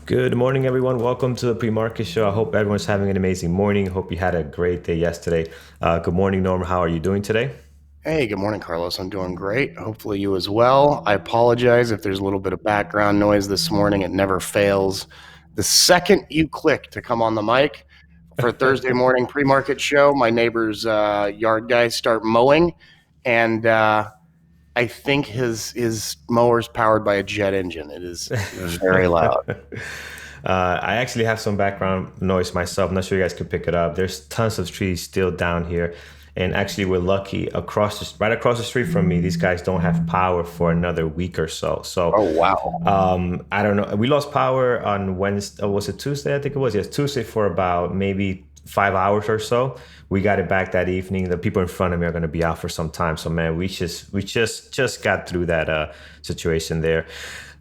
Good morning, everyone. Welcome to the pre-market show. I hope everyone's having an amazing morning. Hope you had a great day yesterday. Good morning, Norm. How are you doing today? Hey, good morning, Carlos. I'm doing great. Hopefully, you as well. I apologize if there's a little bit of background noise this morning. It never fails. The second you click to come on the mic for a Thursday morning pre market show, my neighbor's yard guys start mowing, and I think his mower's powered by a jet engine. It is very loud. I actually have some background noise myself. I'm not sure you guys can pick it up. There's tons of trees still down here. And actually, we're lucky right across the street from me, these guys don't have power for another week or so. So Oh, wow. I don't know. We lost power on Wednesday. Was it Tuesday? I think it was. Yes, Tuesday for about maybe 5 hours or so. We got it back that evening. The people in front of me are going to be out for some time. So man, we just got through that situation there.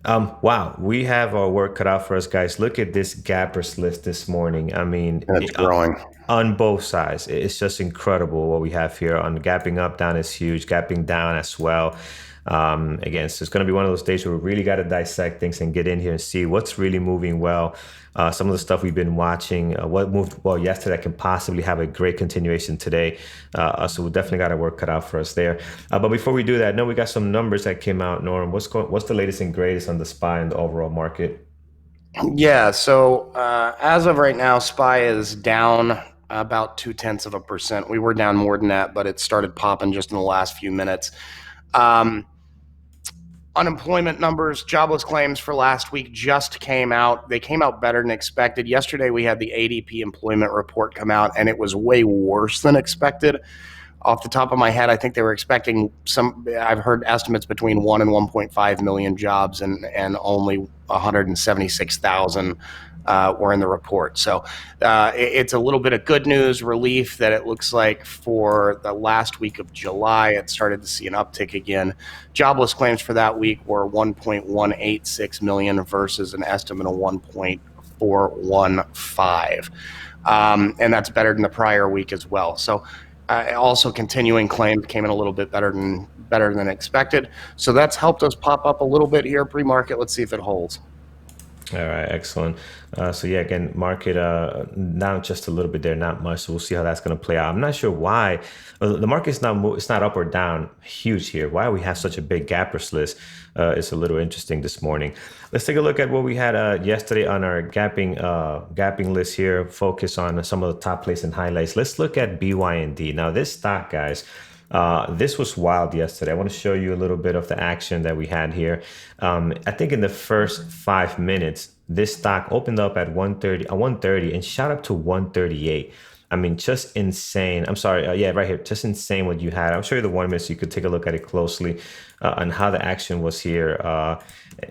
Wow, we have our work cut out for us, guys. Look at this gappers list this morning. I mean, And it's growing. on both sides, it's just incredible what we have here. On gapping up, down is huge. Gapping down as well. Again, so it's going to be one of those days where we really got to dissect things and get in here and see what's really moving well. Some of the stuff we've been watching, what moved well yesterday can possibly have a great continuation today. So we definitely got our work cut out for us there. But before we do that, no, we got some numbers that came out. Norm, what's the latest and greatest on the SPY and the overall market? Yeah, so as of right now, SPY is down about 0.2%. We were down more than that, but it started popping just in the last few minutes. Um, Unemployment numbers, jobless claims for last week just came out. They came out better than expected. Yesterday, we had the ADP employment report come out, and it was way worse than expected. Off the top of my head, I think they were expecting I've heard estimates between 1 and 1.5 million jobs, and only 176,000 were in the report. So it's a little bit of good news, relief that it looks like for the last week of July, it started to see an uptick again. Jobless claims for that week were 1.186 million versus an estimate of 1.415. And that's better than the prior week as well. So also continuing claims came in a little bit better than expected. So that's helped us pop up a little bit here pre-market. Let's see if it holds. All right, excellent. So yeah, again, market down just a little bit there, not much. So we'll see how that's going to play out. I'm not sure why the market's not it's not up or down huge here. Why we have such a big gappers list is a little interesting this morning. Let's take a look at what we had yesterday on our gapping list here. Focus on some of the top plays and highlights. Let's look at BYND. Now this stock, guys. This was wild yesterday. I want to show you a little bit of the action that we had here. I think in the first 5 minutes, this stock opened up at 130 and shot up to 138. I mean, just insane. I'm sorry. Yeah, right here. Just insane what you had. I'll show you the 1 minute so you could take a look at it closely on how the action was here.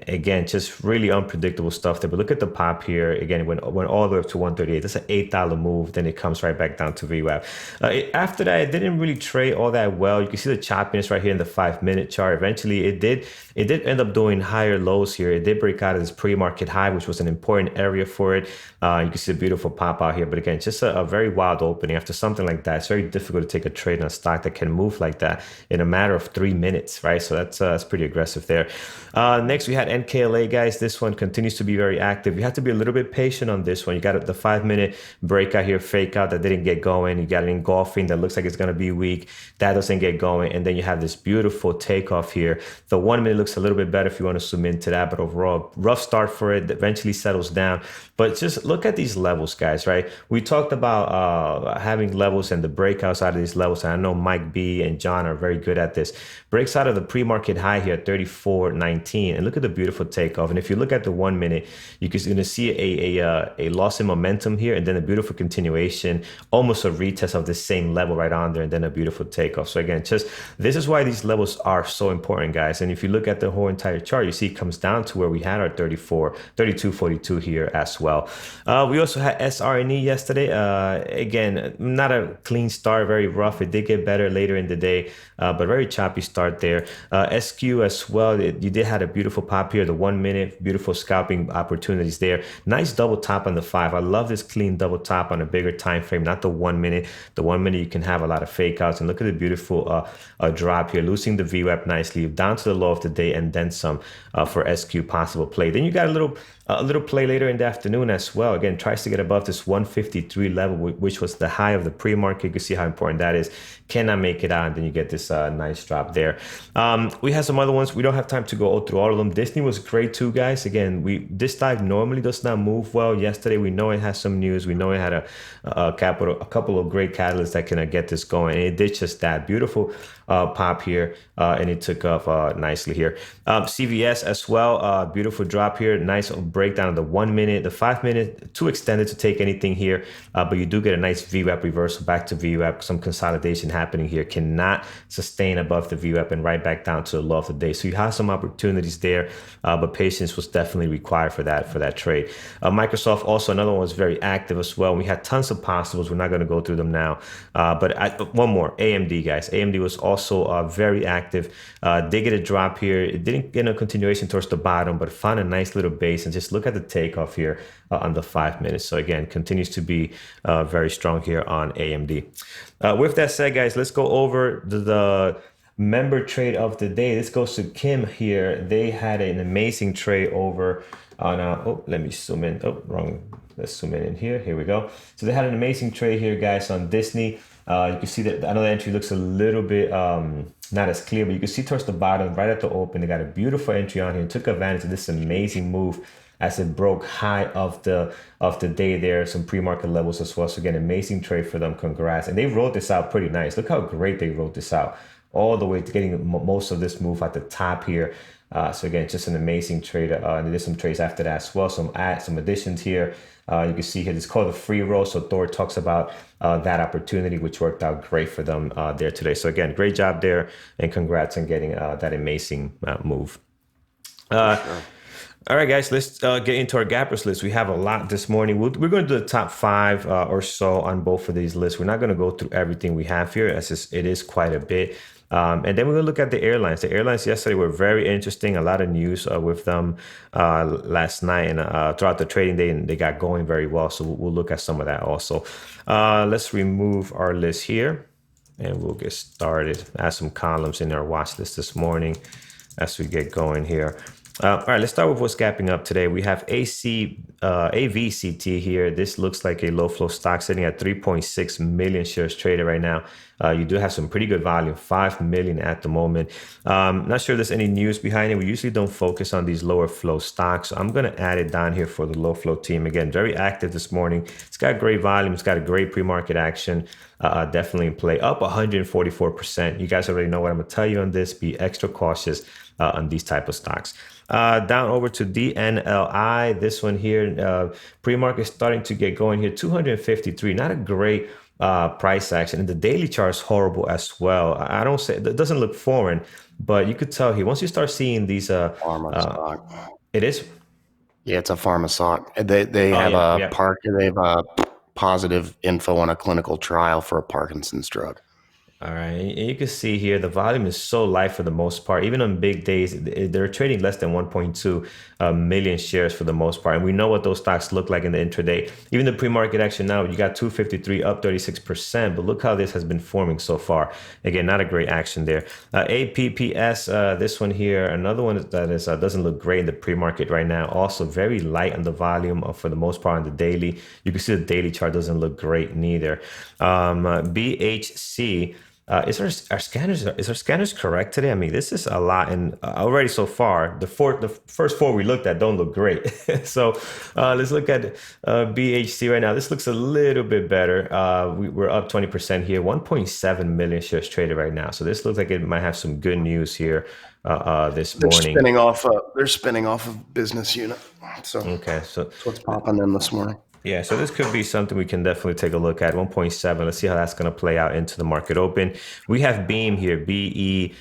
Again, just really unpredictable stuff there. But look at the pop here. Again, it went all the way up to 138. That's an $8 move. Then it comes right back down to VWAP. After that, it didn't really trade all that well. You can see the choppiness right here in the 5 minute chart. Eventually, it did end up doing higher lows here. It did break out of this pre-market high, which was an important area for it. You can see a beautiful pop out here. But again, just a very wild opening. After something like that, it's very difficult to take a trade on a stock that can move like that in a matter of 3 minutes, right? So that's pretty aggressive there. Next, we had NKLA, guys. This one continues to be very active. You have to be a little bit patient on this one. You got the 5 minute breakout here, fake out that didn't get going. You got an engulfing that looks like it's going to be weak. That doesn't get going. And then you have this beautiful takeoff here. The 1 minute looks a little bit better if you want to zoom into that. But overall, rough start for it. Eventually settles down. But just look at these levels, guys, right? We talked about having levels and the breakouts out of these levels. And I know Mike B and John are very good at this. Breaks out of the pre-market high here, 34.19. And look at the beautiful takeoff. And if you look at the 1 minute, you're going to see a loss in momentum here and then a beautiful continuation, almost a retest of the same level right on there, and then a beautiful takeoff. So again, just this is why these levels are so important, guys. And if you look at the whole entire chart, you see it comes down to where we had our 32.42 here as well. We also had SRNE yesterday. again, not a clean start, very rough. It did get better later in the day, but very choppy start there. SQ as well, you did had a beautiful pop here, the 1 minute, beautiful scalping opportunities there. Nice double top on the 5. I love this clean double top on a bigger time frame, not the 1 minute. The 1 minute you can have a lot of fake outs, and look at the beautiful drop here, losing the VWAP nicely down to the low of the day and then some for SQ possible play. Then you got a little play later in the afternoon as well. Again, tries to get above this 153 level, which was the high of the pre-market. You can see how important that is. Cannot make it out, and then you get this nice drop there. We have some other ones. We don't have time to go through all of them. Disney was great too, guys. Again, this stock normally does not move well. Yesterday, we know it has some news. We know it had a couple of great catalysts that can get this going, and it did just that. Beautiful pop here, and it took off nicely here. CVS as well, beautiful drop here. Nice breakdown of the 1 minute, the 5 minute, too extended to take anything here, but you do get a nice VWAP reversal back to VWAP. Some consolidation happening here. Cannot sustain above the VWAP and right back down to the low of the day. So you have some opportunities there, but patience was definitely required for that trade. Microsoft also, another one, was very active as well. We had tons of possibles. We're not going to go through them now, but one more, AMD, guys. AMD was also very active. Did get a drop here. It didn't get a continuation towards the bottom, but found a nice little base, and just look at the takeoff here on the 5 minutes. So again, continues to be very strong here on AMD. With that said, guys, let's go over the member trade of the day. This goes to Kim here. They had an amazing trade over on, oh, let me zoom in. Oh, wrong. Let's zoom in here. Here we go. So they had an amazing trade here, guys, on Disney. You can see that another entry looks a little bit not as clear, but you can see towards the bottom, right at the open, they got a beautiful entry on here and took advantage of this amazing move as it broke high of the day there, some pre-market levels as well. So again, amazing trade for them. Congrats. And they wrote this out pretty nice. Look how great they wrote this out, all the way to getting most of this move at the top here. So again, just an amazing trade. And they did some trades after that as well. Some additions here. You can see here, it's called a free roll. So Thor talks about that opportunity, which worked out great for them there today. So again, great job there, and congrats on getting that amazing move. Sure. All right, guys, let's get into our gappers list. We have a lot this morning. We're going to do the top 5 or so on both of these lists. We're not going to go through everything we have here, as it is quite a bit. And then we're going to look at the airlines. The airlines yesterday were very interesting. A lot of news with them last night and throughout the trading day, and they got going very well. So we'll look at some of that also. Let's remove our list here, and we'll get started. Add some columns in our watch list this morning as we get going here. All right, let's start with what's gapping up today. We have AVCT here. This looks like a low flow stock sitting at 3.6 million shares traded right now. You do have some pretty good volume, 5 million at the moment. Not sure there's any news behind it. We usually don't focus on these lower flow stocks. So I'm going to add it down here for the low flow team. Again, very active this morning. It's got great volume. It's got a great pre-market action. Definitely in play, up 144%. You guys already know what I'm going to tell you on this. Be extra cautious on these type of stocks. Down over to DNLI, this one here, pre-market starting to get going here, 253. Not a great price action, and the daily chart is horrible as well. I don't say it doesn't look foreign, but you could tell here once you start seeing these pharma stock. It is. Yeah, it's a pharma stock. They have they have positive info on a clinical trial for a Parkinson's drug. All right, and you can see here the volume is so light for the most part. Even on big days, they're trading less than 1.2 million shares for the most part. And we know what those stocks look like in the intraday. Even the pre-market action now, you got 253 up 36%, but look how this has been forming so far. Again, not a great action there. APPS, this one here, another one that is doesn't look great in the pre-market right now. Also very light on the volume for the most part on the daily. You can see the daily chart doesn't look great neither. BHC. Is our scanners correct today? I mean, this is a lot, and already so far the first 4 we looked at don't look great. So let's look at BHC right now. This looks a little bit better. We're up 20% here, 1.7 million shares traded right now. So this looks like it might have some good news here this morning. They're spinning off of business unit. So okay, so that's what's popping in this morning. Yeah, so this could be something we can definitely take a look at. 1.7. Let's see how that's going to play out into the market open. We have Beam here, BEAM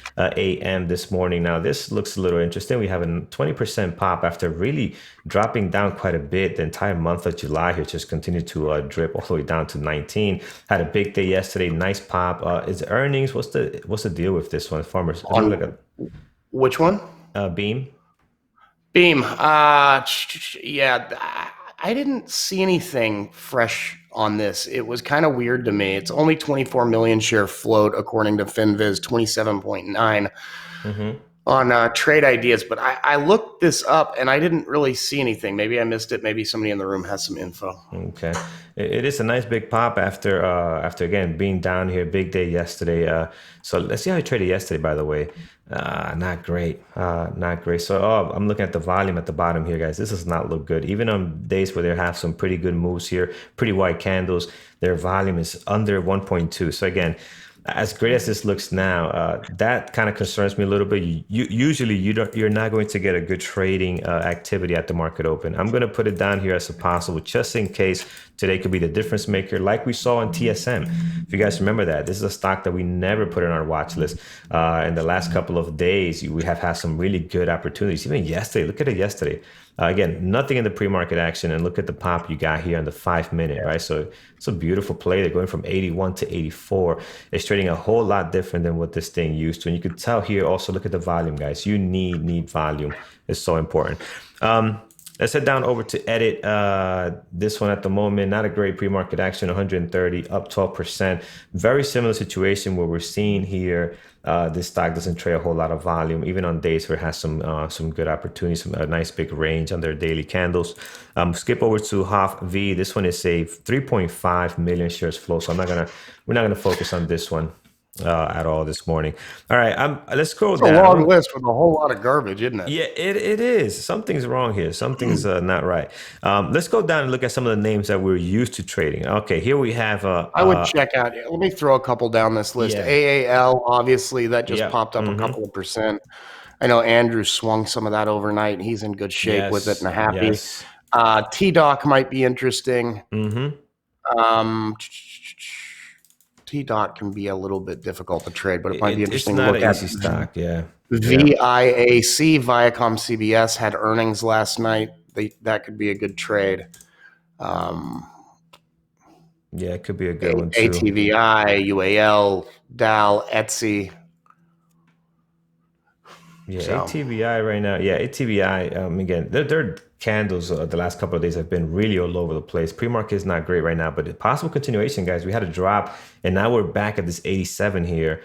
this morning. Now, this looks a little interesting. We have a 20% pop after really dropping down quite a bit. The entire month of July here just continued to drip all the way down to 19. Had a big day yesterday. Nice pop. Is earnings? What's the deal with this one? Farmers. It looks like On which one? a Beam. Beam. Yeah, I didn't see anything fresh on this. It was kind of weird to me. It's only 24 million share float according to FinViz, 27.9 Mm-hmm. on trade ideas. But I looked this up and I didn't really see anything. Maybe I missed it. Maybe somebody in the room has some info. Okay, it is a nice big pop after again being down here. Big day yesterday. So let's see how he traded yesterday. By the way, not great. Not great. So I'm looking at the volume at the bottom here, guys. This does not look good. Even on days where they have some pretty good moves here, pretty wide candles, their volume is under 1.2. So again, as great as this looks now, that kind of concerns me a little bit. Usually, you're not going to get a good trading activity at the market open. I'm going to put it down here as a possible, just in case today could be the difference maker, like we saw in TSM. If you guys remember that, this is a stock that we never put in our watch list. In the last couple of days, we have had some really good opportunities. Even yesterday, look at it yesterday. Again, nothing in the pre-market action, and look at the pop you got here on the 5 minute, right? So it's a beautiful play. They're going from 81 to 84. It's trading a whole lot different than what this thing used to. And you could tell here also, look at the volume, guys. You need volume. It's so important. Let's head down over to edit. This one at the moment, not a great pre-market action, 130, up 12%. Very similar situation where we're seeing here. This stock doesn't trade a whole lot of volume, even on days where it has some good opportunities, a nice big range on their daily candles. Skip over to Hoff V. This one is a 3.5 million shares flow, so we're not gonna focus on this one at all this morning. All right, let's scroll It's a down. long list with a whole lot of garbage, isn't it? Yeah, it is. Something's wrong here. Something's not right. Let's go down and look at some of the names that we're used to trading. Okay, here we have I would check out. Let me throw a couple down this list. yeah, AAL, obviously, that just yeah, popped up a couple of percent. I know Andrew swung some of that overnight. He's in good shape with it yes, and happy. yes, T-Doc might be interesting. mm-hmm. Um, T-Doc can be a little bit difficult to trade, but it might be It's interesting to not look an at. easy stock. Yeah, yeah, VIAC, Viacom CBS, had earnings last night. That could be a good trade. yeah. It could be a good one too. ATVI, UAL, DAL, Etsy. Yeah, So ATVI right now. Yeah, ATVI. Again, their candles the last couple of days have been really all over the place. Pre-market is not great right now, but possible continuation, guys. We had a drop, and now we're back at this 87 here.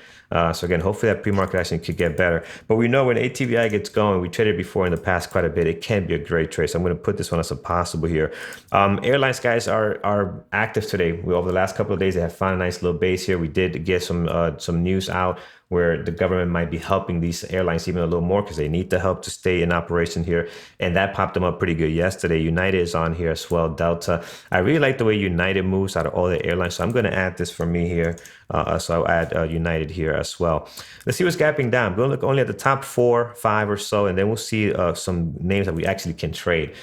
So again, hopefully that pre-market action could get better. But we know when ATVI gets going, we traded before in the past quite a bit. It can be a great trade. So I'm going to put this one as a possible here. Airlines, guys, are active today. Over the last couple of days, they have found a nice little base here. We did get some news out where the government might be helping these airlines even a little more because they need the help to stay in operation here. And that popped them up pretty good yesterday. United is on here as well. Delta. I really like the way United moves out of all the airlines. So I'm going to add this for me here. So I'll add United here as well. Let's see what's gapping down. I'm going to look only at the top 4, 5 or so, and then we'll see some names that we actually can trade.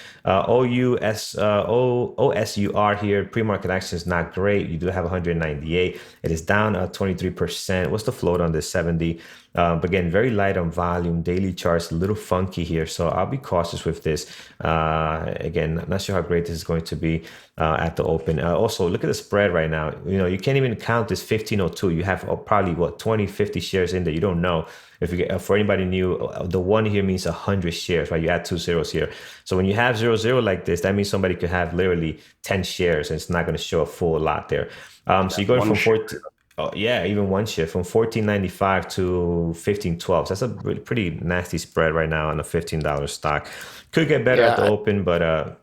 OSUR here. Pre-market action is not great. You do have 198. It is down 23%. What's the float on this? 70. But again, very light on volume. Daily charts a little funky here, so I'll be cautious with this. Again, not sure how great this is going to be at the open. Also, look at the spread right now. You can't even count this 1502. You have probably 20, 50 shares in there. You don't know. If you get, for anybody new, the one here means 100 shares, right? You add 2 zeros here. So when you have 00 like this, that means somebody could have literally 10 shares, and it's not going to show a full lot there. So you're going from 14. Oh, yeah, even one shift from 14.95 to 15.12. So that's a pretty nasty spread right now on a $15 stock. Could get better at the open, but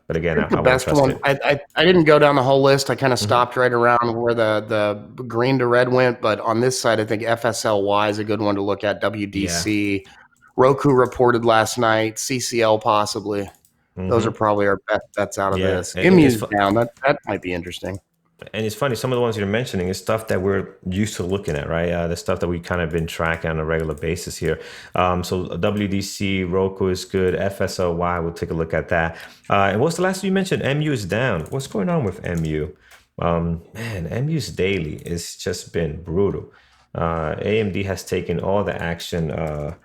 again, I the won't best trust one. it. I didn't go down the whole list. I kind of stopped right around where the green to red went. But on this side, I think FSLY is a good one to look at. Yeah. WDC, Roku reported last night. CCL possibly. Those are hmm probably our best bets out of Yeah. this. It's Immu's fu- down. That might be interesting. And it's funny, some of the ones you're mentioning is stuff that we're used to looking at, right? The stuff that we kind of been tracking on a regular basis here. So WDC, Roku is good. FSLY, we'll take a look at that. And what's the last one you mentioned? MU is down. What's going on with MU? Man, MU's daily has just been brutal. AMD has taken all the action.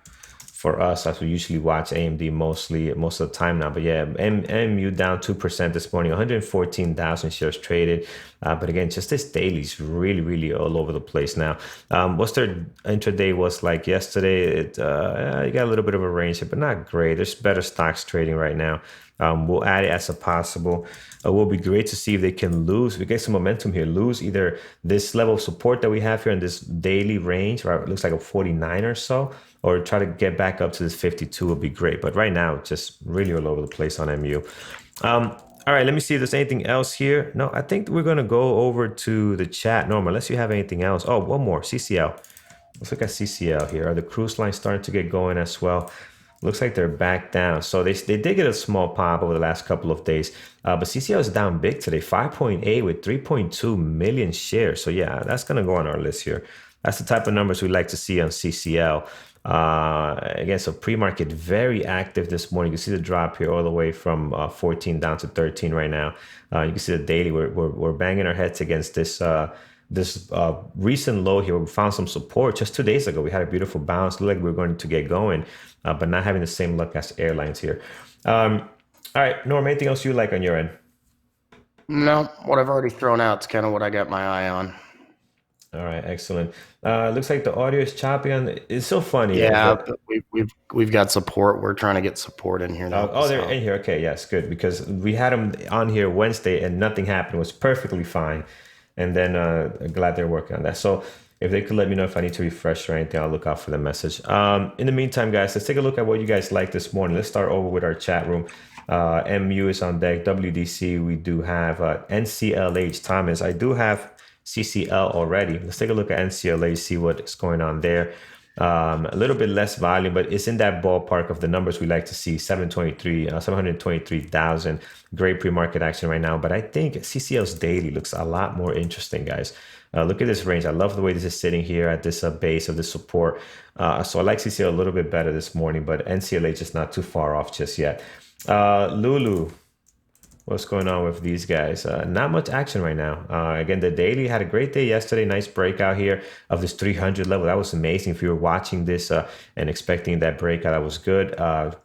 For us, as we usually watch AMD most of the time now. But yeah, MU down 2% this morning, 114,000 shares traded. But again, just this daily is really, really all over the place now. What's their intraday was like yesterday? You got a little bit of a range here, but not great. There's better stocks trading right now. We'll add it as a possible. It will be great to see if they can lose. We get some momentum here. Lose either this level of support that we have here in this daily range, right? It looks like a 49 or so, or try to get back up to this 52 would be great. But right now, just really all over the place on MU. All right, let me see if there's anything else here. No, I think we're going to go over to the chat, Norma, unless you have anything else. Oh, one more, CCL. Let's look at CCL here. Are the cruise lines starting to get going as well? Looks like they're back down. So they did get a small pop over the last couple of days. But CCL is down big today, 5.8 with 3.2 million shares. So yeah, that's going to go on our list here. That's the type of numbers we like to see on CCL. Again, so pre-market very active this morning. You can see the drop here all the way from 14 down to 13 right now. You can see the daily. We're banging our heads against this recent low here. We found some support just 2 days ago. We had a beautiful bounce. Looked like we were going to get going, but not having the same luck as airlines here. All right, Norm, anything else you like on your end? No, what I've already thrown out is kind of what I got my eye on. All right, excellent. Looks like the audio is choppy on. It's so funny. Yeah, but we've got support. We're trying to get support in here now. Oh, they're in here. Okay, yes, good, because we had them on here Wednesday and nothing happened. It was perfectly fine. And then glad they're working on that. So if they could let me know if I need to refresh or anything, I'll look out for the message. In the meantime, guys, let's take a look at what you guys like this morning. Let's start over with our chat room. MU is on deck. WDC, we do have NCLH. Thomas, I do have CCL already. Let's take a look at NCLH, see what's going on there. A little bit less volume, but it's in that ballpark of the numbers we like to see. 723,000. Great pre-market action right now. But I think CCL's daily looks a lot more interesting, guys. Look at this range. I love the way this is sitting here at this base of the support. So I like CCL a little bit better this morning, but NCLH is not too far off just yet. Lulu, what's going on with these guys? Not much action right now. Again, the daily had a great day yesterday. Nice breakout here of this 300 level. That was amazing. If you were watching this and expecting that breakout, that was good.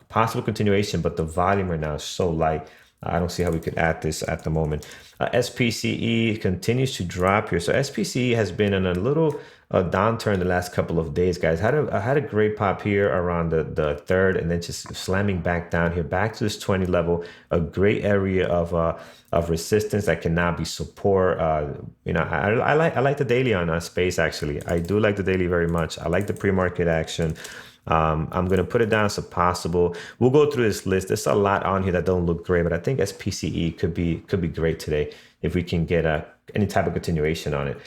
Possible continuation, but the volume right now is so light. I don't see how we could add this at the moment. SPCE continues to drop here. So SPCE has been in a little downturn the last couple of days, guys. I had a great pop here around the third, and then just slamming back down here, back to this 20 level, a great area of resistance that can now be support. I like the daily on space, actually. I do like the daily very much. I like the pre-market action. I'm going to put it down as a possible. We'll go through this list. There's a lot on here that don't look great, but I think SPCE could be great today if we can get any type of continuation on it.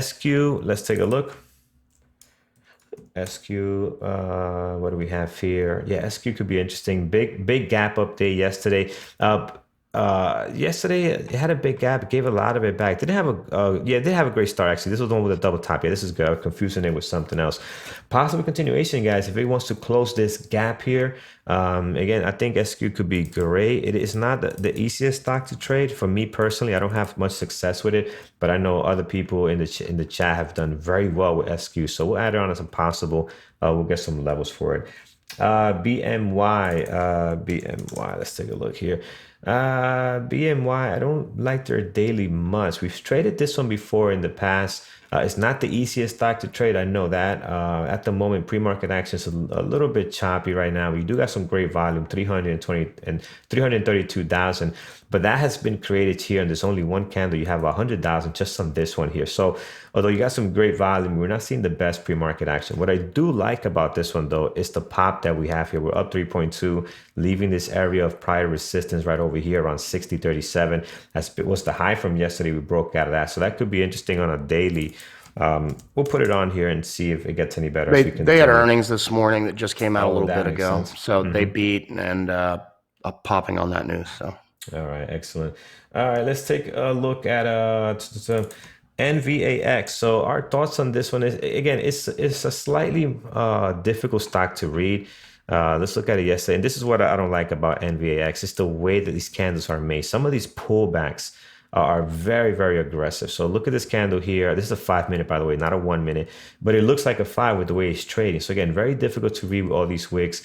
SQ, let's take a look. SQ, what do we have here? Yeah, SQ could be interesting. Big gap up day yesterday. Yesterday it had a big gap. It gave a lot of it back. Didn't have it did have a great start actually. This was the one with a double top. Yeah, this is good. I was confusing it with something else. Possible continuation, guys. If it wants to close this gap here, again, I think SQ could be great. It is not the easiest stock to trade for me personally. I don't have much success with it, but I know other people in the chat have done very well with SQ. So we'll add it on as a possible. We'll get some levels for it. BMY. Let's take a look here. BMY, I don't like their daily much. We've traded this one before in the past. It's not the easiest stock to trade. I know that. At the moment, pre-market action is a little bit choppy right now. We do got some great volume, 320 and 332,000, but that has been created here, and there's only one candle. You have 100,000 just on this one here. So although you got some great volume, we're not seeing the best pre-market action. What I do like about this one, though, is the pop that we have here. We're up 3.2, leaving this area of prior resistance right over here around 60.37. That was the high from yesterday. We broke out of that. So that could be interesting on a daily. We'll put it on here and see if it gets any better. They had earnings this morning that just came out a little bit ago. Sense. So they beat and popping on that news. So All right, excellent. All right, let's take a look at NVAX. So our thoughts on this one is again, it's a slightly difficult stock to read. Let's look at it yesterday, and this is what I don't like about NVAX. It's the way that these candles are made. Some of these pullbacks are very, very aggressive. So look at this candle here. This is a 5 minute, by the way, not a 1 minute, but it looks like a five with the way it's trading. So again, very difficult to read with all these wicks.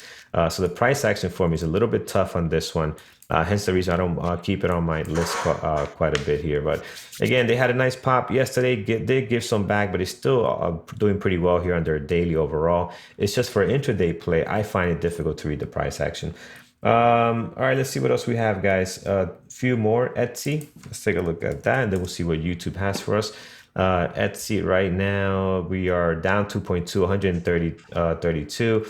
So the price action for me is a little bit tough on this one. Hence the reason I don't keep it on my list quite a bit here. But again, they had a nice pop yesterday. They give some back, but it's still doing pretty well here on their daily overall. It's just for intraday play, I find it difficult to read the price action. All right, let's see what else we have, guys. A few more Etsy. Let's take a look at that, and then we'll see what YouTube has for us. Etsy right now, we are down 2.2, 130, 32.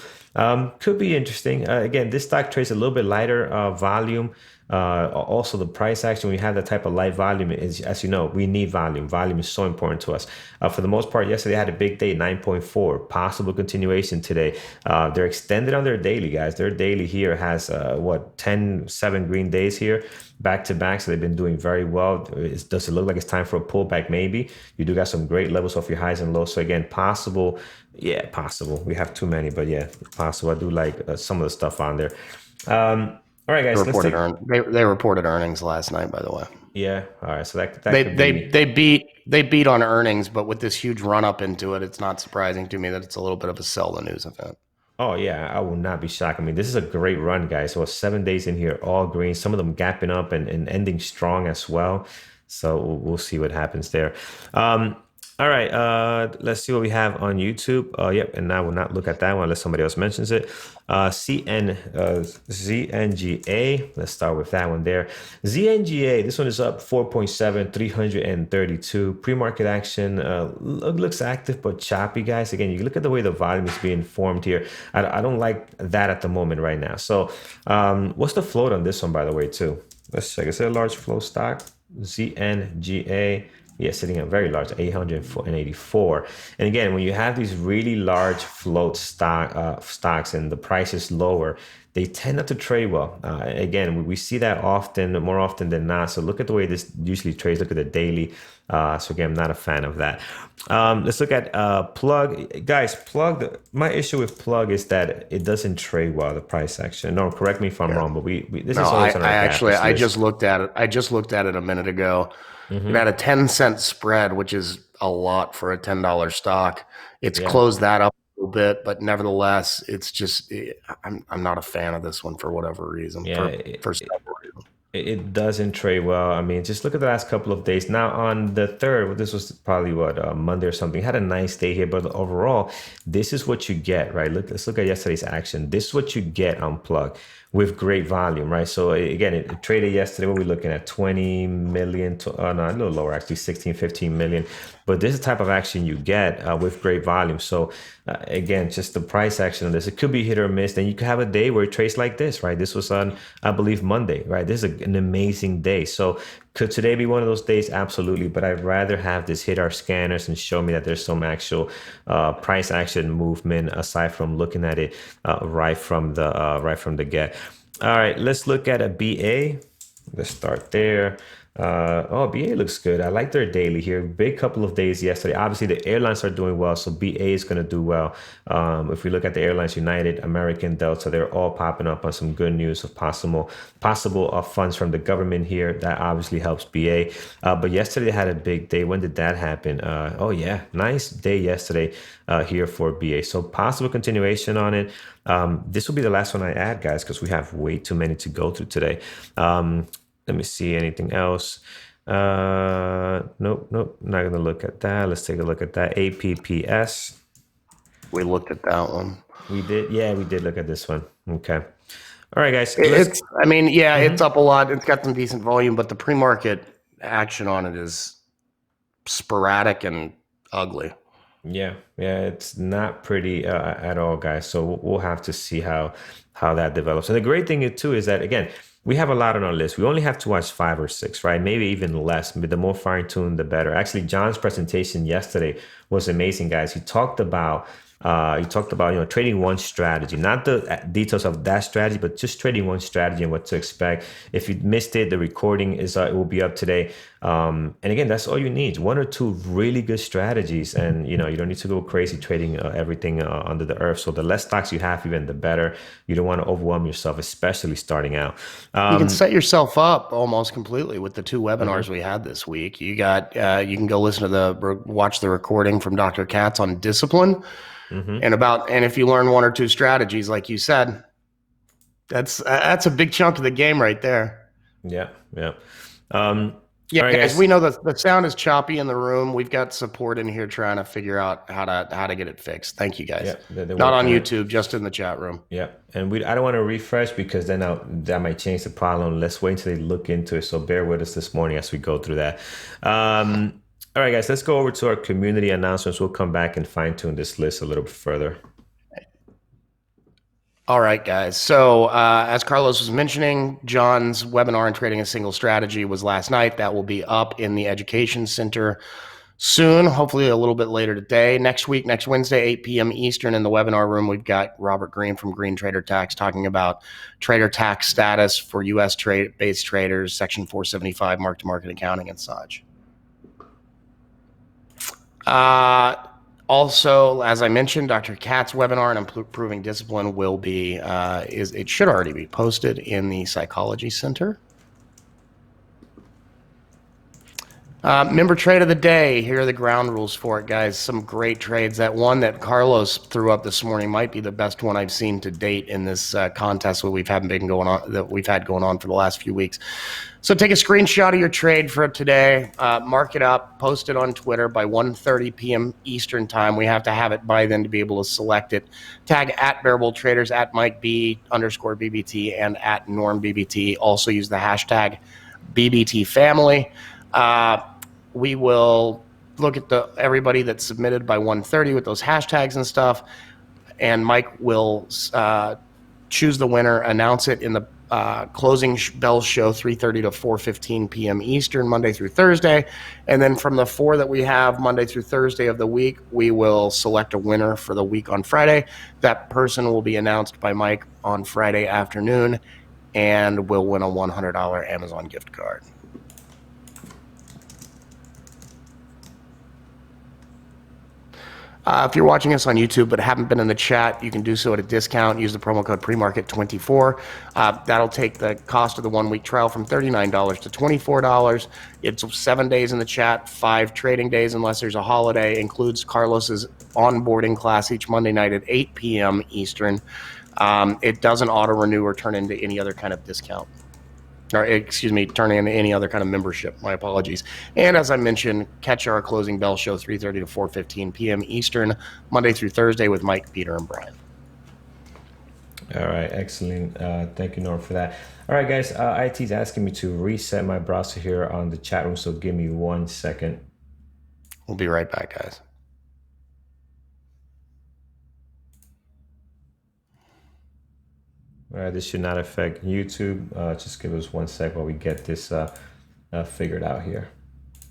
Could be interesting. Again, this stock trades a little bit lighter volume. Also, the price action, when you have that type of light volume, is, as you know, we need volume. Volume is so important to us. For the most part, yesterday had a big day, 9.4. Possible continuation today. They're extended on their daily, guys. Their daily here has, 7 green days here back to back. So they've been doing very well. Does it look like it's time for a pullback? Maybe. You do got some great levels off your highs and lows. So again, possible. Yeah, possible. We have too many, but yeah, possible. I do like some of the stuff on there. All right, guys, let's take. They reported earnings last night, by the way. Yeah, all right. So that They could they be. they beat they beat on earnings, but with this huge run up into it, it's not surprising to me that it's a little bit of a sell the news event. Oh yeah, I will not be shocked. I mean, this is a great run, guys. So 7 days in here, all green. Some of them gapping up and ending strong as well. So we'll see what happens there. All right, let's see what we have on YouTube. Yep, and I will not look at that one unless somebody else mentions it. ZNGA. Let's start with that one there. ZNGA. This one is up 4.7, 332. Pre-market action looks active but choppy, guys. Again, you look at the way the volume is being formed here. I don't like that at the moment right now. So, what's the float on this one, by the way, too? Let's check. Is it a large flow stock? ZNGA. Yeah, sitting at very large, 884. And again, when you have these really large float stocks and the price is lower, they tend not to trade well. Again, we see that often, more often than not. So look at the way this usually trades. Look at the daily. So again, I'm not a fan of that. Let's look at Plug. Guys, Plug, my issue with Plug is that it doesn't trade well, the price action. No, correct me if I'm Yeah. wrong, but this No, is always on our I actually gapless I list. just looked at it. I just looked at it a minute ago. It Hmm. had a 10-cent spread, which is a lot for a $10 stock. It's Yeah. closed that up a little bit, but nevertheless, it's just I'm not a fan of this one for whatever reason. Yeah, For several reasons. it doesn't trade well. I mean, just look at the last couple of days. Now on the third, well, this was probably what Monday or something. Had a nice day here, but overall, this is what you get, right? Let's look at yesterday's action. This is what you get on Plug with great volume, right? So again, it traded yesterday. What are we looking at? 20 million, no, a little lower actually, 16, 15 million. But this is the type of action you get with great volume. So again, just the price action on this, it could be hit or miss. Then you could have a day where it trades like this, right? This was on, I believe, Monday, right? This is an amazing day. So could today be one of those days? Absolutely. But I'd rather have this hit our scanners and show me that there's some actual price action movement aside from looking at it right from the get. All right, let's look at a BA. Let's start there. BA looks good. I like their daily here. Big couple of days yesterday. Obviously, the airlines are doing well, so BA is going to do well. If we look at the airlines, United, American, Delta, they're all popping up on some good news of possible funds from the government here. That obviously helps BA. But yesterday they had a big day. When did that happen? Oh yeah, nice day yesterday here for BA. So possible continuation on it. This will be the last one I add, guys, because we have way too many to go through today. Let me see anything else. Nope. Not gonna look at that. Let's take a look at that. APPS. We looked at that one. We did. Yeah, we did look at this one. Okay. All right, guys. It's, I mean, yeah, it's Mhm. up a lot. It's got some decent volume, but the pre-market action on it is sporadic and ugly. Yeah. It's not pretty at all, guys. So we'll have to see how that develops. And the great thing too is that again, we have a lot on our list. We only have to watch 5 or 6, right? Maybe even less. But the more fine tuned, the better. Actually, John's presentation yesterday was amazing, guys. He talked about You talked about trading one strategy, not the details of that strategy, but just trading one strategy and what to expect. If you missed it, the recording is it will be up today. And again, that's all you need: one or two really good strategies, and you don't need to go crazy trading everything under the earth. So the less stocks you have, even the better. You don't want to overwhelm yourself, especially starting out. You can set yourself up almost completely with the two webinars Mhm. we had this week. You can go listen to watch the recording from Dr. Katz on discipline Mm-hmm. and if you learn one or two strategies, like you said, that's a big chunk of the game right there. Yeah, yeah. Um, Yeah, all right, guys, guys. we know the sound is choppy in the room. We've got support in here trying to figure out how to get it fixed. Thank you, guys. Yeah, they're Not on working on it. YouTube, just in the chat room. Yeah, and I don't want to refresh because then that might change the problem. Let's wait until they look into it. So bear with us this morning as we go through that. All right, guys, let's go over to our community announcements. We'll come back and fine tune this list a little bit further. All right, guys. So, as Carlos was mentioning, John's webinar on trading a single strategy was last night. That will be up in the Education Center soon, hopefully a little bit later today. Next week, next Wednesday, 8 p.m. Eastern, in the webinar room, we've got Robert Green from Green Trader Tax talking about trader tax status for U.S. based traders, Section 475, mark to market accounting, and such. Also, as I mentioned, Dr. Katz's webinar on improving discipline will be it should already be posted in the Psychology Center. Member trade of the day. Here are the ground rules for it, guys. Some great trades. That one that Carlos threw up this morning might be the best one I've seen to date in this contest that we've had going on for the last few weeks. So take a screenshot of your trade for today, mark it up, post it on Twitter by 1:30 p.m. Eastern time. We have to have it by then to be able to select it. Tag at Bearable Traders, at MikeB_BBT, and at NormBBT. Also use the hashtag BBT Family. We will look at everybody that's submitted by 1:30 with those hashtags and stuff, and Mike will choose the winner, announce it in the closing bell show, 3:30 to 4:15 p.m. Eastern, Monday through Thursday. And then from the 4 that we have Monday through Thursday of the week, we will select a winner for the week on Friday. That person will be announced by Mike on Friday afternoon and will win a $100 Amazon gift card. If you're watching us on YouTube but haven't been in the chat, you can do so at a discount. Use the promo code PREMARKET24. That'll take the cost of the 1-week trial from $39 to $24. It's 7 days in the chat, 5 trading days unless there's a holiday. Includes Carlos's onboarding class each Monday night at 8 p.m. Eastern. It doesn't auto-renew or turn into any other kind of discount. Or excuse me, turning into any other kind of membership. My apologies. And as I mentioned, catch our closing bell show 3:30 to 4:15 p.m. Eastern, Monday through Thursday with Mike, Peter, and Brian. All right, excellent. Thank you, Norm, for that. All right, guys, IT's asking me to reset my browser here on the chat room, so give me 1 second. We'll be right back, guys. All right, this should not affect YouTube. Just give us 1 sec while we get this figured out here.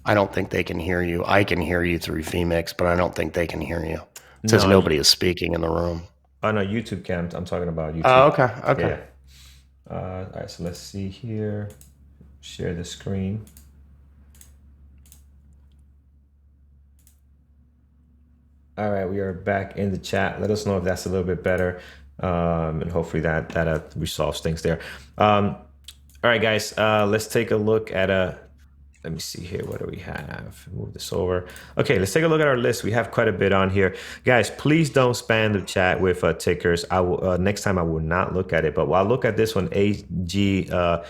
I don't think they can hear you. I can hear you through vMix, but I don't think they can hear you. It says nobody is speaking in the room. Oh, no, YouTube cam. I'm talking about YouTube. Oh, okay. Yeah. All right, so let's see here. Share the screen. All right, we are back in the chat. Let us know if that's a little bit better. And hopefully that resolves things there. All right, guys, let's take a look at let me see here. What do we have? Move this over. Okay, let's take a look at our list. We have quite a bit on here. Guys, please don't spam the chat with tickers. I will next time I will not look at it, but I'll look at this one, AGQ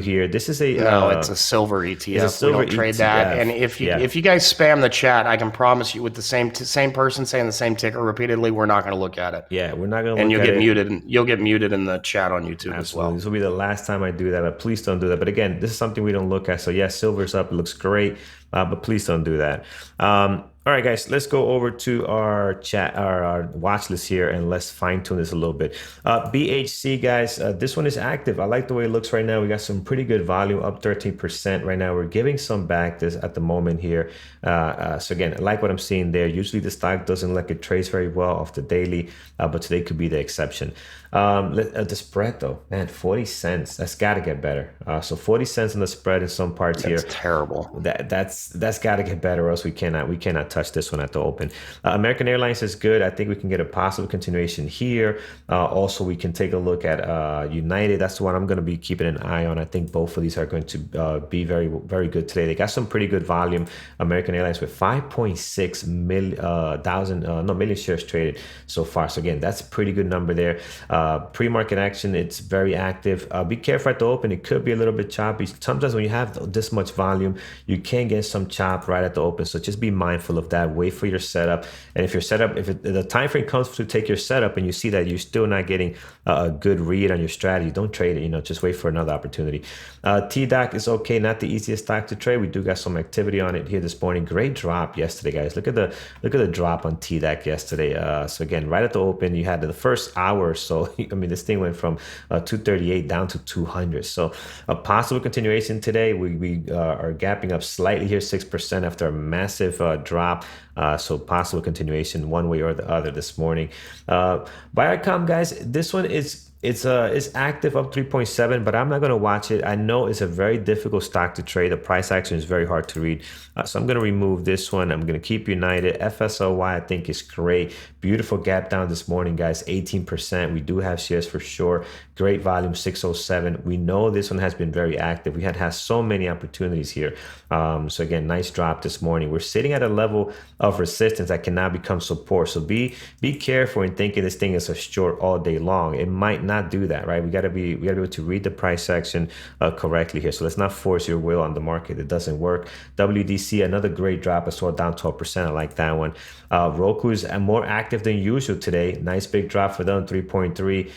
here. This is it's a silver ETF. It's a silver we don't trade ETF. that. And if you guys spam the chat, I can promise you with the same person saying the same ticker repeatedly, we're not going to look at it. Yeah, we're not going to and look at it. You'll get muted in the chat on YouTube as well. This will be the last time I do that, but please don't do that. But again, this is something we don't look at. So yes, silver's up, it looks great, but please don't do that. All All right, guys, let's go over to our chat, our watch list here, and let's fine tune this a little bit. BHC, guys, this one is active. I like the way it looks right now. We got some pretty good volume, up 13% right now. We're giving some back this at the moment here. So again, I like what I'm seeing there. Usually the stock doesn't like it trades very well off the daily, but today could be the exception. The spread though, man, 40 cents. That's got to get better. So 40 cents on the spread in some parts That's here. terrible. That's got to get better, or else we cannot touch this one at the open. American Airlines is good. I think we can get a possible continuation here. Also, we can take a look at United. That's the one I'm going to be keeping an eye on. I think both of these are going to be very good today. They got some pretty good volume. American Airlines with 5.6 million shares traded so far. So again, that's a pretty good number there. Pre-market action, it's very active. Be careful at the open. It could be a little bit choppy. Sometimes when you have this much volume, you can get some chop right at the open. So just be mindful of that. Wait for your setup. And if your setup, the time frame comes to take your setup and you see that you're still not getting a good read on your strategy, don't trade it. Just wait for another opportunity. TDOC is okay, not the easiest stock to trade. We do got some activity on it here this morning. Great drop yesterday, guys. Look at the drop on TDOC yesterday. So again, right at the open, you had the first hour or so. I mean, this thing went from 238 down to 200. So a possible continuation today. We are gapping up slightly here, 6% after a massive drop. So possible continuation one way or the other this morning. Viacom, guys, this one is it's active up 3.7, but I'm not going to watch it. I know it's a very difficult stock to trade. The price action is very hard to read. So I'm going to remove this one. I'm going to keep United. FSLY, I think is great. Beautiful gap down this morning, guys, 18%. We do have shares for sure. Great volume, 607. We know this one has been very active. We had so many opportunities here. So again, nice drop this morning. We're sitting at a level of resistance that can now become support. So be careful in thinking this thing is a short all day long. It might not do that, right? We gotta be able to read the price action correctly here. So let's not force your will on the market. It doesn't work. WDC, another great drop as well, down 12%. I like that one. Roku is more active than usual today. Nice big drop for them, 3.3.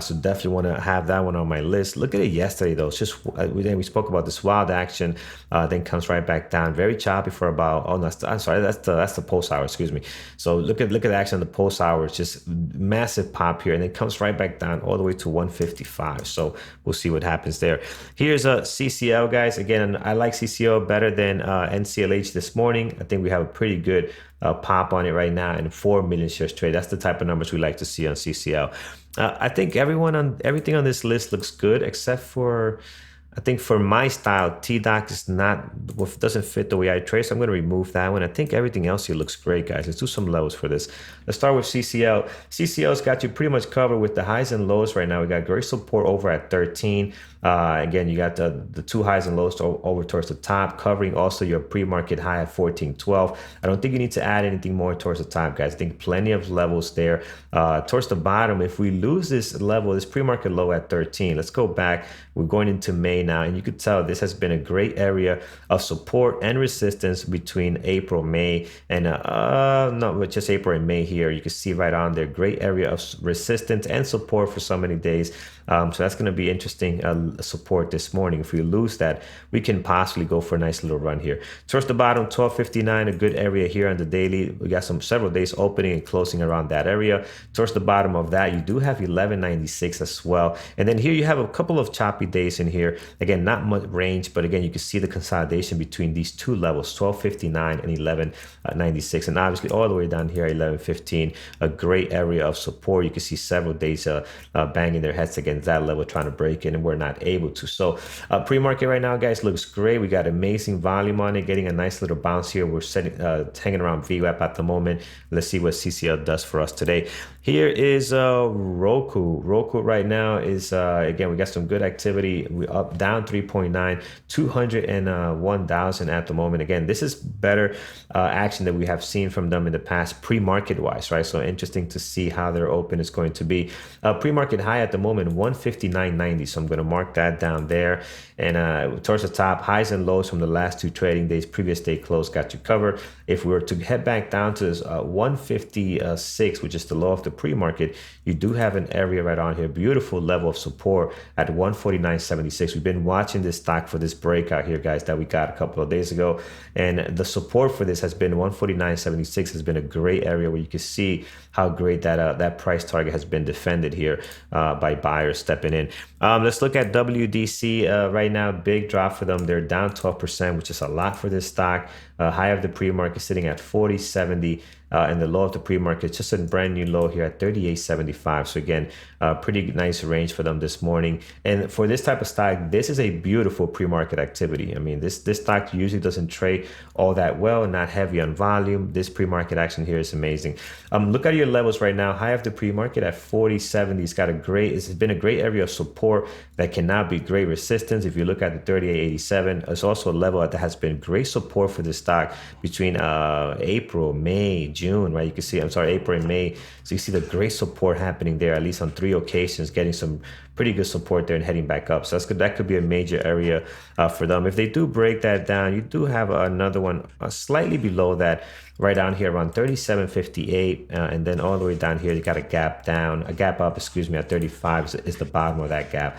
So definitely want to have that one on my list. Look at it yesterday though. It's just we spoke about this wild action, then comes right back down. Very choppy for about I'm sorry, that's the post hour, excuse me. So look at the action on the post hour. It's just massive pop here, and then comes right back down all the way to 155. So we'll see what happens there. Here's a CCL, guys. Again, I like CCL better than NCLH this morning. I think we have a pretty good pop on it right now, and 4 million shares trade. That's the type of numbers we like to see on CCL. I think everything on this list looks good except for, I think for my style, TDOC is doesn't fit the way I trade, so I'm going to remove that one. I think everything else here looks great, guys. Let's do some levels for this. Let's start with CCL. CCL's got you pretty much covered with the highs and lows right now. We got great support over at 13. Again, you got the two highs and lows over towards the top, covering also your pre-market high at 14.12. I don't think you need to add anything more towards the top, guys. I think plenty of levels there. Towards the bottom, if we lose this level, this pre-market low at 13, let's go back. We're going into May now, and you could tell this has been a great area of support and resistance between April, May, and no, just April and May here. You can see right on there, great area of resistance and support for so many days. So that's going to be interesting support this morning. If we lose that, we can possibly go for a nice little run here. Towards the bottom, 1259, a good area here on the daily. We got several days opening and closing around that area. Towards the bottom of that, you do have 1196 as well. And then here you have a couple of choppy days in here. Again, not much range, but again, you can see the consolidation between these two levels, 1259 and 1196. And obviously all the way down here, 1115, a great area of support. You can see several days banging their heads against that level, trying to break in, and we're not able to. So pre-market right now, guys, looks great. We got amazing volume on it, getting a nice little bounce here. We're hanging around VWAP at the moment. Let's see what CCL does for us today. Here is Roku. Roku right now is again, we got some good activity. We up down 3.9, 201,000 at the moment. Again, this is better action that we have seen from them in the past, pre-market wise, right? So interesting to see how their open is going to be. Pre-market high at the moment, 159.90. So I'm going to mark that down there. And towards the top, highs and lows from the last two trading days, previous day close got you covered. If we were to head back down to this 156, which is the low of the pre-market, you do have an area right on here, beautiful level of support at 149.76. We've been watching this stock for this breakout here, guys, that we got a couple of days ago. And the support for this has been 149.76, has been a great area where you can see how great that price target has been defended here by buyers stepping in. Let's look at WDC right now. Big drop for them. They're down 12%, which is a lot for this stock. High of the pre-market sitting at 40.70. And the low of the pre-market, just a brand new low here at 38.75. So again, pretty nice range for them this morning. And for this type of stock, this is a beautiful pre-market activity. I mean, this stock usually doesn't trade all that well, not heavy on volume. This pre-market action here is amazing. Look at your levels right now. High of the pre-market at 40.70. It's been a great area of support that cannot be great resistance. If you look at the 38.87, it's also a level that has been great support for this stock between April, May, June, right? You can see, I'm sorry, April and May. So you see the great support happening there, at least on 3 occasions, getting some pretty good support there and heading back up. So that could be a major area for them. If they do break that down, you do have another one slightly below that, right down here around 37.58, and then all the way down here you got a gap up, excuse me, at 35 is the bottom of that gap.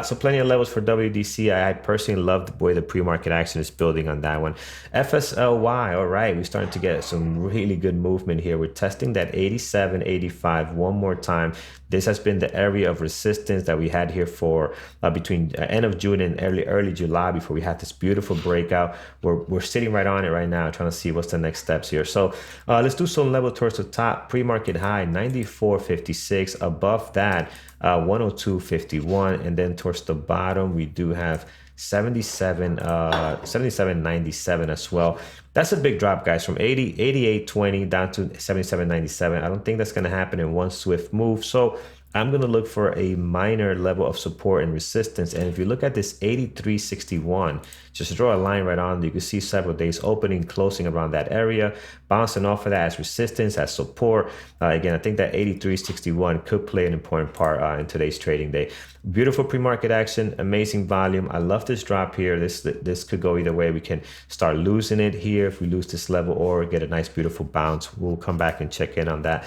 So plenty of levels for WDC. I personally love the way the pre-market action is building on that one. FSLY, all right, we're starting to get some really good movement here. We're testing that 87.85 one more time. This has been the area of resistance that we had here for between end of June and early July before we had this beautiful breakout. We're sitting right on it right now, trying to see what's the next steps here. So let's do some level towards the top. Pre-market high 94.56. Above that 102.51, and then towards the bottom we do have 77.97 as well. That's a big drop, guys, from 88.20 down to 77.97. I don't think that's going to happen in one swift move. So I'm going to look for a minor level of support and resistance. And if you look at this 83.61, just draw a line right on, you can see several days opening, closing around that area, bouncing off of that as resistance, as support. Again, I think that 83.61 could play an important part in today's trading day. Beautiful pre-market action, amazing volume. I love this drop here. This could go either way. We can start losing it here if we lose this level, or get a nice, beautiful bounce. We'll come back and check in on that.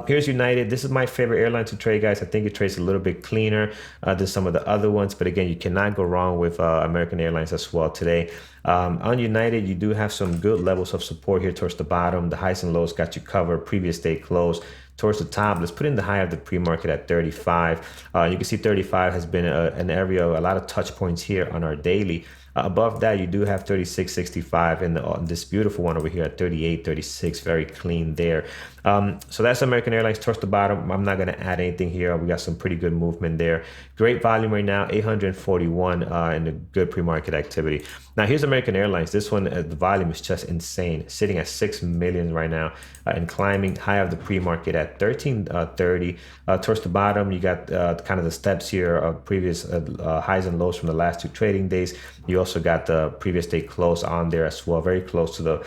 Here's United. This is my favorite airline to trade, guys. I think it trades a little bit cleaner than some of the other ones, but again, you cannot go wrong with American Airlines as well today. On United, you do have some good levels of support here towards the bottom. The highs and lows got you covered. Previous day close. Towards the top, let's put in the high of the pre-market at 35. You can see 35 has been an area, a lot of touch points here on our daily. Above that, you do have 36.65 and this beautiful one over here at 38.36, very clean there. So that's American Airlines towards the bottom. I'm not going to add anything here. We got some pretty good movement there. Great volume right now, 841 and a good pre-market activity. Now here's American Airlines. This one, the volume is just insane, sitting at 6 million right now and climbing. High of the pre-market at 13.30. Towards the bottom, you got kind of the steps here of previous highs and lows from the last 2 trading days. You also got the previous day close on there as well, very close to the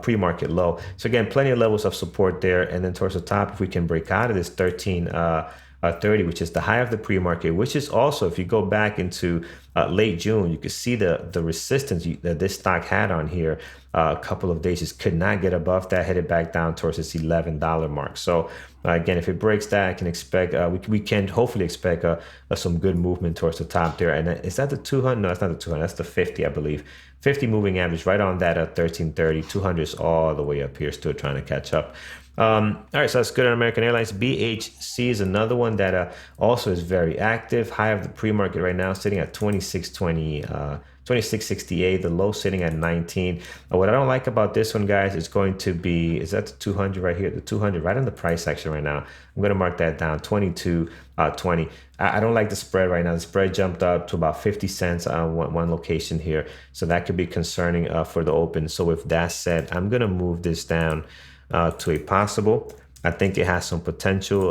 pre-market low. So again, plenty of levels of support there. And then towards the top, if we can break out of this 13.30, which is the high of the pre-market, which is also, if you go back into late June, you can see the resistance that this stock had on here a couple of days, just could not get above that, headed back down towards this $11 mark. So again, if it breaks that, I can expect we can hopefully expect some good movement towards the top there. And is that the 200? No, that's not the 200. That's the 50, I believe. 50 moving average right on that at 13.30. 200 is all the way up here, still trying to catch up. All right, so that's good on American Airlines. BHC is another one that also is very active. High of the pre-market right now, sitting at 26.20. 26.68, the low sitting at 19. What I don't like about this one, guys, is going to be, is that the 200 right here? The 200 right on the price action right now. I'm going to mark that down, 22.20. I don't like the spread right now. The spread jumped up to about 50 cents on one location here. So that could be concerning for the open. So with that said, I'm going to move this down to a possible. I think it has some potential,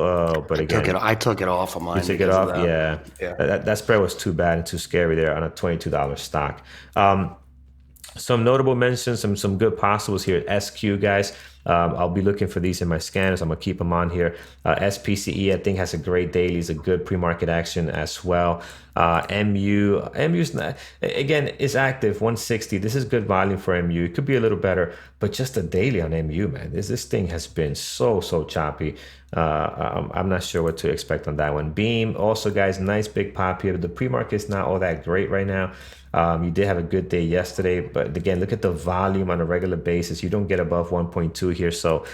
but again, I took it off of mine. You took it off, yeah. That spread was too bad and too scary there on a $22 stock. Some notable mentions, some good possibles here at SQ, guys. I'll be looking for these in my scanners. I'm gonna keep them on here. SPCE, I think, has a great daily. It's a good pre-market action as well. MU's not, again, is active, 160. This is good volume for MU. It could be a little better, But just the daily on MU, man, this thing has been so choppy. I'm not sure what to expect on that one. Beam also, guys, nice big pop here. The pre-market's not all that great right now. You did have a good day yesterday, but again, look at the volume on a regular basis. You don't get above 1.2 here, so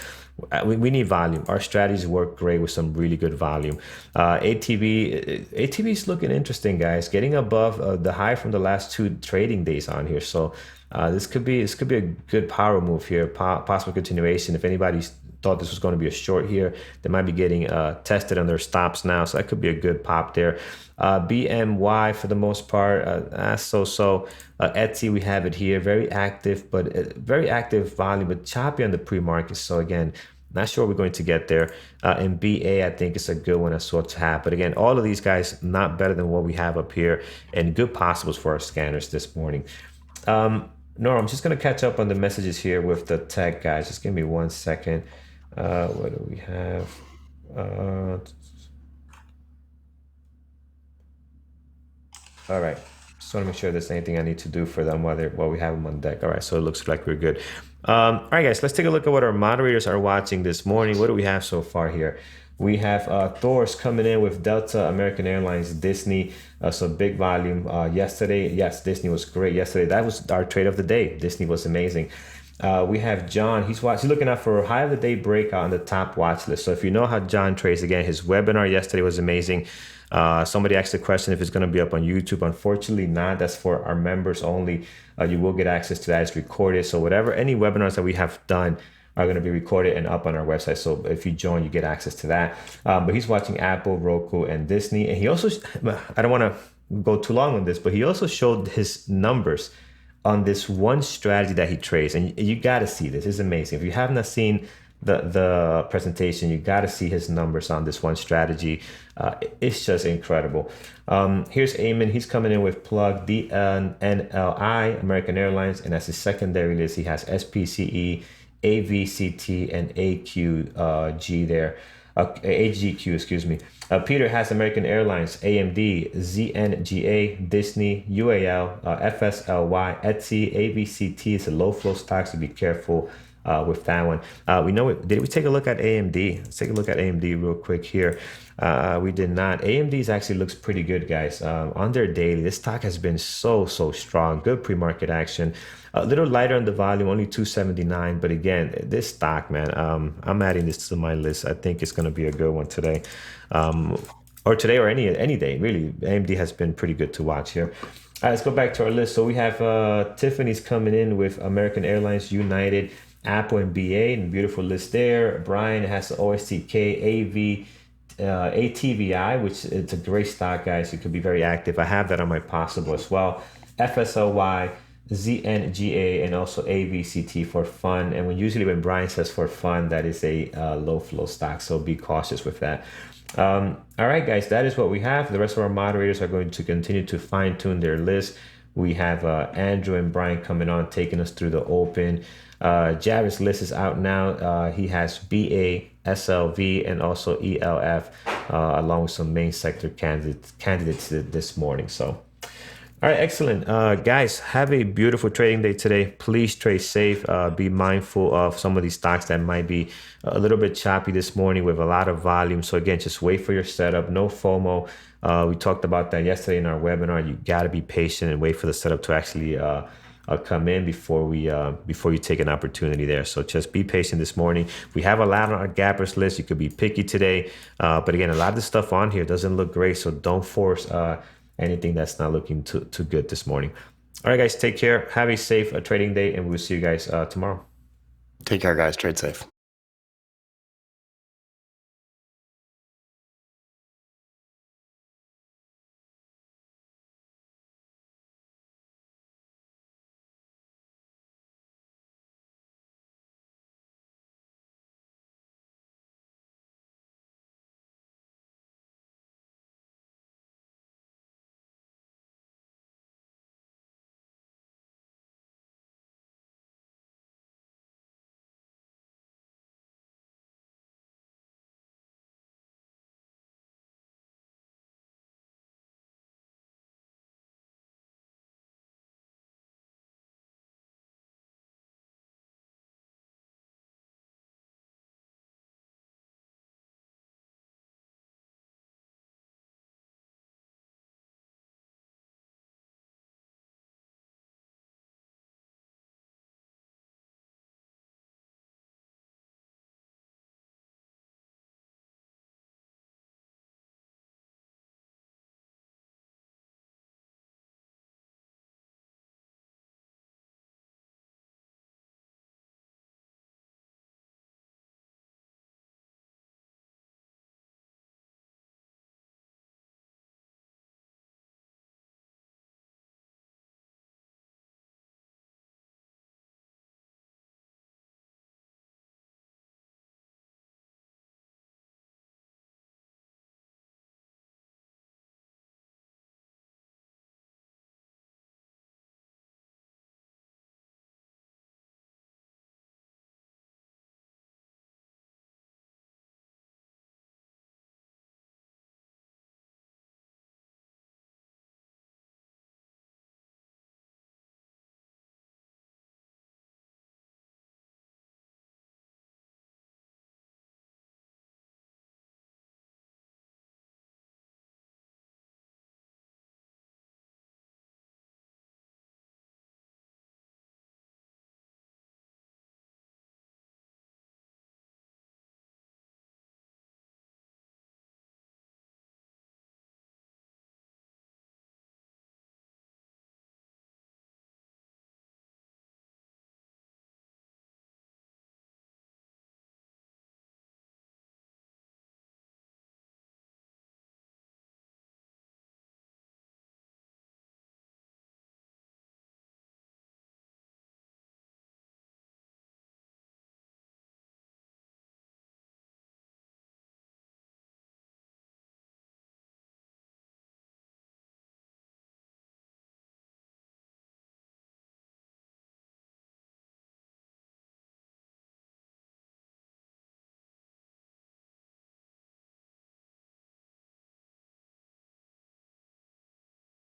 we need volume. Our strategies work great with some really good volume. ATV is looking interesting, guys. Getting above the high from the last two trading days on here. So this could be a good power move here, possible continuation. If anybody's thought this was going to be a short here, they might be getting tested on their stops now, so that could be a good pop there. BMY for the most part, so. Etsy, we have it here, very active, but very active volume, but choppy on the pre-market. So again, not sure we're going to get there. And BA, I think it's a good one as well to have. But again, all of these guys not better than what we have up here, and good possibles for our scanners this morning. Nora, I'm just going to catch up on the messages here with the tech guys. Just give me 1 second. What do we have? All right. Just want to make sure there's anything I need to do for them while we have them on deck. All right. So it looks like we're good. All right, guys. Let's take a look at what our moderators are watching this morning. What do we have so far here? We have Thor's coming in with Delta, American Airlines, Disney. So big volume yesterday. Yes, Disney was great yesterday. That was our trade of the day. Disney was amazing. We have John. He's looking out for a high of the day breakout on the top watch list. So if you know how John trades, again, his webinar yesterday was amazing. Somebody asked the question if it's going to be up on YouTube. Unfortunately, not. That's for our members only. You will get access to that. It's recorded. So any webinars that we have done are going to be recorded and up on our website. So if you join, you get access to that. But he's watching Apple, Roku, and Disney. And he also, I don't want to go too long on this, but he also showed his numbers on this one strategy that he trades. And you got to see this. It's amazing. If you have not seen the presentation, you got to see his numbers on this one strategy. It's just incredible. Here's Eamon. He's coming in with plug DNLI, American Airlines, and as his secondary list, he has SPCE, AVCT, and AQG there. AGQ, excuse me. Peter has American Airlines, AMD, ZNGA, Disney, UAL, FSLY, Etsy, AVCT. It's a low flow stock, so be careful with that one. We know it. Did we take a look at AMD? Let's take a look at AMD real quick here. We did not. AMD's actually looks pretty good, guys. On their daily, this stock has been so strong. Good pre-market action. A little lighter on the volume, only 279. But again, this stock, man, I'm adding this to my list. I think it's going to be a good one today. Or today or any day, really. AMD has been pretty good to watch here. All right, let's go back to our list. So we have Tiffany's coming in with American Airlines, United, Apple, and BA, and beautiful list there. Brian has the OSTK, ATVI, which it's a great stock, guys. It could be very active. I have that on my possible as well. FSLY, ZNGA, and also AVCT for fun. And when Brian says for fun, that is a low flow stock. So be cautious with that. All right, guys, that is what we have. The rest of our moderators are going to continue to fine tune their list. We have Andrew and Brian coming on, taking us through the open. Javis' list is out now. He has BA, SLV, and also ELF, along with some main sector candidates this morning. So, all right, excellent. Guys, have a beautiful trading day today. Please trade safe. Be mindful of some of these stocks that might be a little bit choppy this morning with a lot of volume. So again, just wait for your setup. No FOMO. We talked about that yesterday in our webinar. You got to be patient and wait for the setup to actually come in before you take an opportunity there. So just be patient this morning. We have a lot on our gappers list. You could be picky today, but again, a lot of the stuff on here doesn't look great. So don't force anything that's not looking too good this morning. All right, guys, take care. Have a safe trading day, and we'll see you guys tomorrow. Take care, guys. Trade safe.